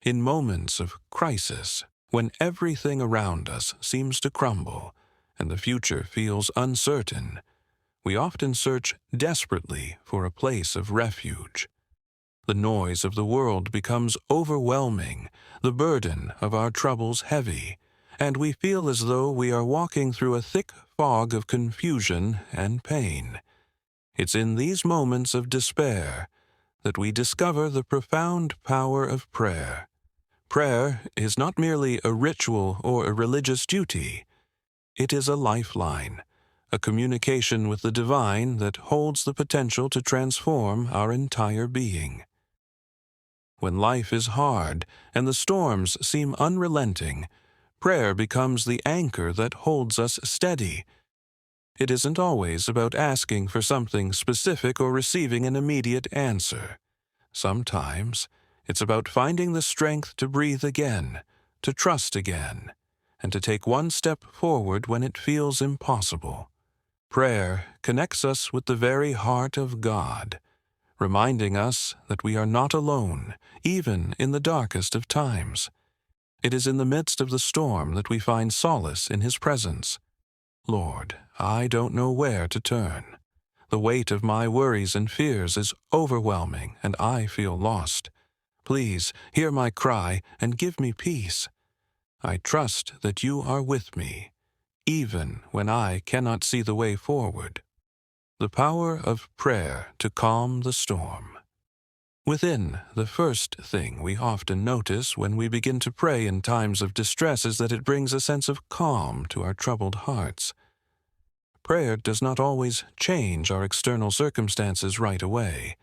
In moments of crisis, when everything around us seems to crumble and the future feels uncertain, we often search desperately for a place of refuge. The noise of the world becomes overwhelming, the burden of our troubles heavy, and we feel as though we are walking through a thick fog of confusion and pain. It's in these moments of despair that we discover the profound power of prayer. Prayer is not merely a ritual or a religious duty. It is a lifeline, a communication with the divine that holds the potential to transform our entire being. When life is hard and the storms seem unrelenting, prayer becomes the anchor that holds us steady. It isn't always about asking for something specific or receiving an immediate answer. Sometimes it's about finding the strength to breathe again, to trust again, and to take one step forward when it feels impossible. Prayer connects us with the very heart of God, reminding us that we are not alone, even in the darkest of times. It is in the midst of the storm that we find solace in His presence. Lord, I don't know where to turn. The weight of my worries and fears is overwhelming, and I feel lost. Please hear my cry and give me peace. I trust that you are with me, even when I cannot see the way forward. The power of prayer to calm the storm. Within, the first thing we often notice when we begin to pray in times of distress is that it brings a sense of calm to our troubled hearts. Prayer does not always change our external circumstances right away,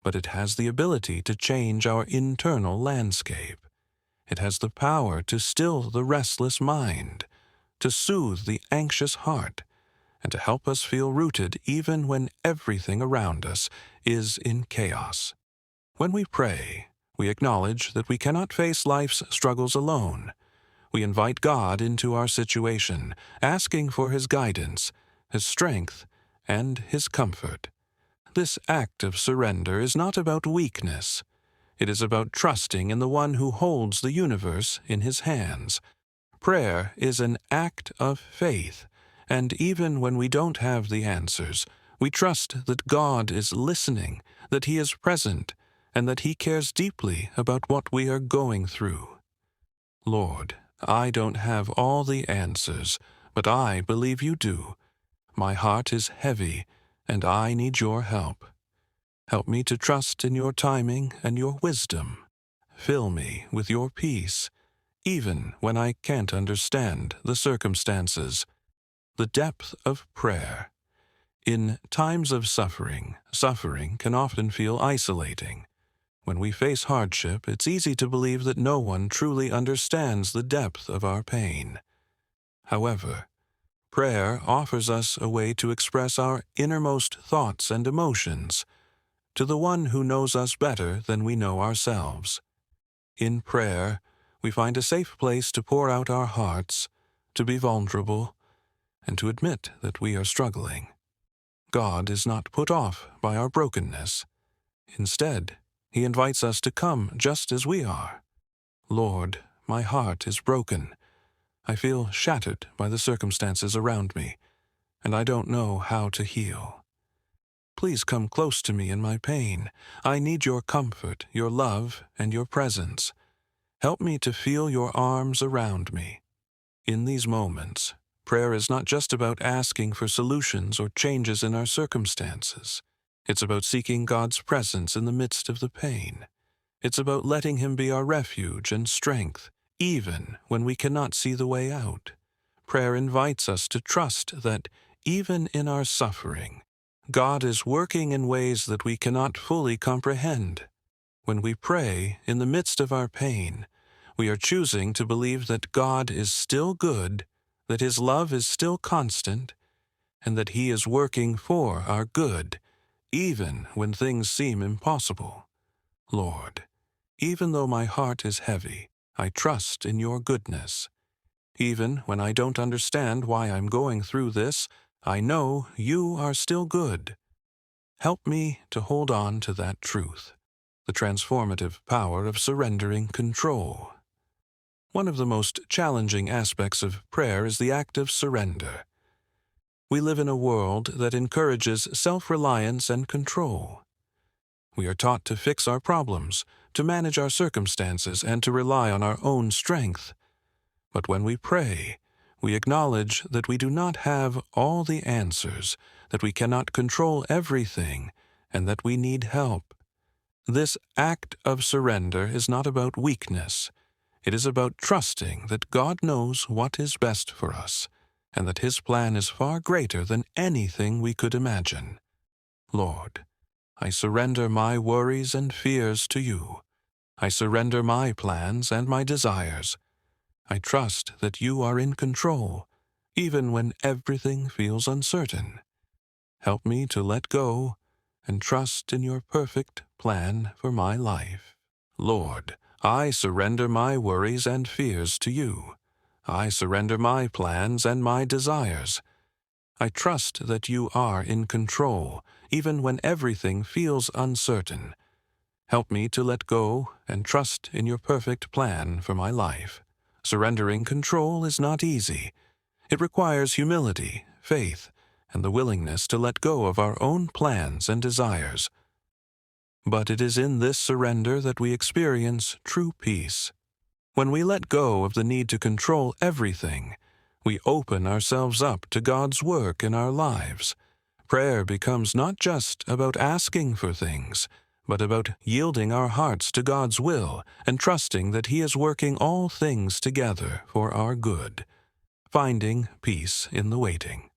but it has the ability to change our internal landscape. It has the power to still the restless mind, to soothe the anxious heart, and to help us feel rooted even when everything around us is in chaos. When we pray, we acknowledge that we cannot face life's struggles alone. We invite God into our situation, asking for His guidance, His strength, and His comfort. This act of surrender is not about weakness. It is about trusting in the One who holds the universe in His hands. Prayer is an act of faith, and even when we don't have the answers, we trust that God is listening, that He is present, and that He cares deeply about what we are going through. Lord, I don't have all the answers, but I believe you do. My heart is heavy, and I need your help. Help me to trust in your timing and your wisdom. Fill me with your peace, even when I can't understand the circumstances. The depth of prayer. In times of suffering can often feel isolating. When we face hardship, it's easy to believe that no one truly understands the depth of our pain. However, prayer offers us a way to express our innermost thoughts and emotions to the One who knows us better than we know ourselves. In prayer, we find a safe place to pour out our hearts, to be vulnerable, and to admit that we are struggling. God is not put off by our brokenness. Instead, He invites us to come just as we are. Lord, my heart is broken. I feel shattered by the circumstances around me, and I don't know how to heal. Please come close to me in my pain. I need your comfort, your love, and your presence. Help me to feel your arms around me. In these moments, prayer is not just about asking for solutions or changes in our circumstances. It's about seeking God's presence in the midst of the pain. It's about letting Him be our refuge and strength, even when we cannot see the way out. Prayer invites us to trust that, even in our suffering, God is working in ways that we cannot fully comprehend. When we pray in the midst of our pain, we are choosing to believe that God is still good, that His love is still constant, and that He is working for our good, even when things seem impossible. Lord, even though my heart is heavy, I trust in your goodness. Even when I don't understand why I'm going through this, I know you are still good. Help me to hold on to that truth, the transformative power of surrendering control. One of the most challenging aspects of prayer is the act of surrender. We live in a world that encourages self-reliance and control. We are taught to fix our problems, to manage our circumstances, and to rely on our own strength. But when we pray, we acknowledge that we do not have all the answers, that we cannot control everything, and that we need help. This act of surrender is not about weakness. It is about trusting that God knows what is best for us, and that His plan is far greater than anything we could imagine. Lord, I surrender my worries and fears to You. I surrender my plans and my desires. I trust that You are in control, even when everything feels uncertain. Help me to let go and trust in Your perfect plan for my life. Lord, I surrender my worries and fears to You. I surrender my plans and my desires. I trust that You are in control, even when everything feels uncertain. Help me to let go and trust in Your perfect plan for my life. Surrendering control is not easy. It requires humility, faith, and the willingness to let go of our own plans and desires. But it is in this surrender that we experience true peace. When we let go of the need to control everything, we open ourselves up to God's work in our lives. Prayer becomes not just about asking for things, but about yielding our hearts to God's will and trusting that He is working all things together for our good. Finding peace in the waiting.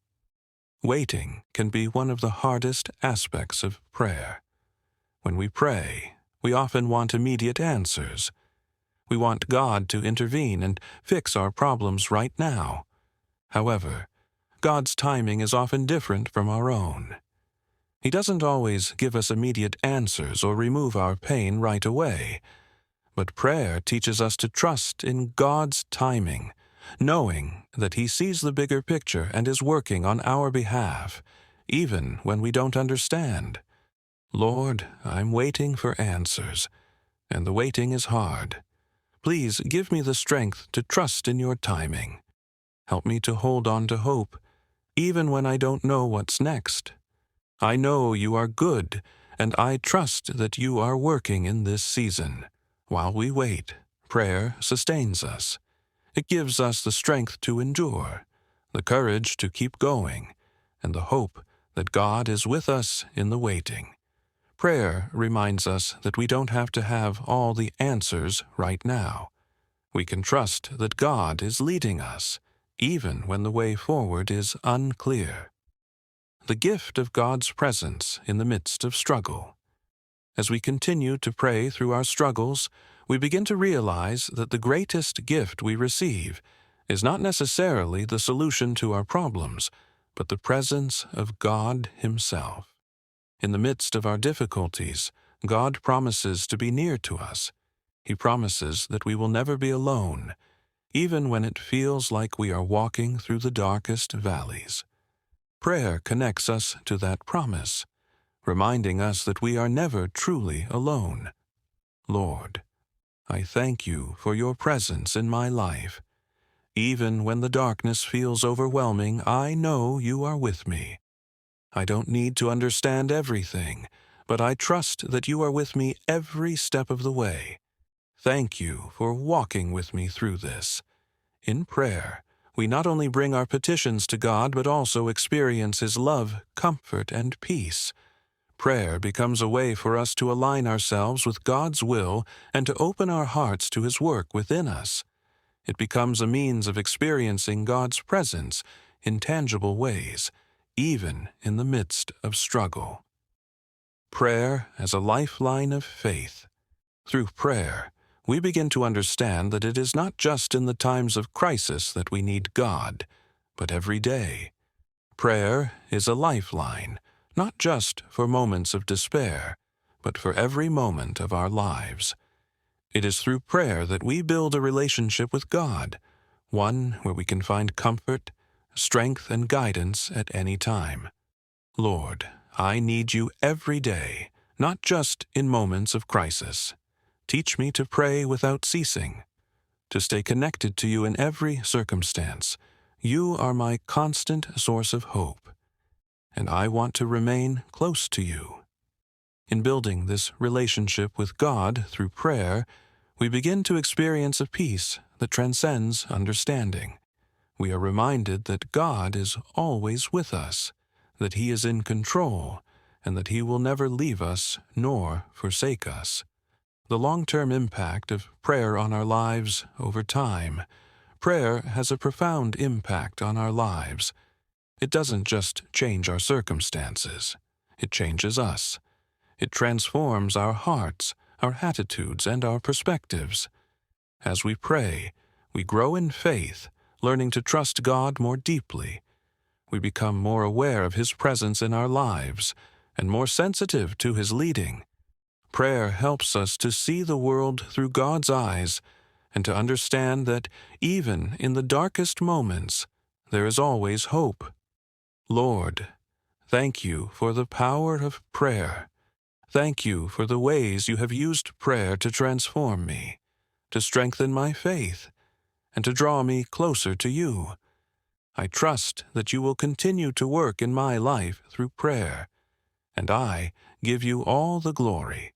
Waiting can be one of the hardest aspects of prayer. When we pray, we often want immediate answers. We want God to intervene and fix our problems right now. However, God's timing is often different from our own. He doesn't always give us immediate answers or remove our pain right away. But prayer teaches us to trust in God's timing, knowing that He sees the bigger picture and is working on our behalf, even when we don't understand. Lord, I'm waiting for answers, and the waiting is hard. Please give me the strength to trust in Your timing. Help me to hold on to hope, even when I don't know what's next. I know You are good, and I trust that You are working in this season. While we wait, prayer sustains us. It gives us the strength to endure, the courage to keep going, and the hope that God is with us in the waiting. Prayer reminds us that we don't have to have all the answers right now. We can trust that God is leading us, even when the way forward is unclear. The gift of God's presence in the midst of struggle. As we continue to pray through our struggles, we begin to realize that the greatest gift we receive is not necessarily the solution to our problems, but the presence of God Himself. In the midst of our difficulties, God promises to be near to us. He promises that we will never be alone, even when it feels like we are walking through the darkest valleys. Prayer connects us to that promise, reminding us that we are never truly alone. Lord, I thank You for Your presence in my life. Even when the darkness feels overwhelming, I know You are with me. I don't need to understand everything, but I trust that You are with me every step of the way. Thank You for walking with me through this. In prayer, we not only bring our petitions to God, but also experience His love, comfort, and peace. Prayer becomes a way for us to align ourselves with God's will and to open our hearts to His work within us. It becomes a means of experiencing God's presence in tangible ways, even in the midst of struggle. Prayer as a lifeline of faith. Through prayer, we begin to understand that it is not just in the times of crisis that we need God, but every day. Prayer is a lifeline, not just for moments of despair, but for every moment of our lives. It is through prayer that we build a relationship with God, one where we can find comfort, strength, and guidance at any time. Lord, I need You every day, not just in moments of crisis. Teach me to pray without ceasing, to stay connected to you in every circumstance. You are my constant source of hope, and I want to remain close to you. In building this relationship with God through prayer, we begin to experience a peace that transcends understanding. We are reminded that God is always with us, that He is in control, and that He will never leave us nor forsake us. The long-term impact of prayer on our lives over time. Prayer has a profound impact on our lives. It doesn't just change our circumstances. It changes us. It transforms our hearts, our attitudes, and our perspectives. As we pray, we grow in faith, learning to trust God more deeply. We become more aware of His presence in our lives and more sensitive to His leading. Prayer helps us to see the world through God's eyes and to understand that even in the darkest moments, there is always hope. Lord, thank you for the power of prayer. Thank you for the ways you have used prayer to transform me, to strengthen my faith, and to draw me closer to you. I trust that you will continue to work in my life through prayer, and I give you all the glory.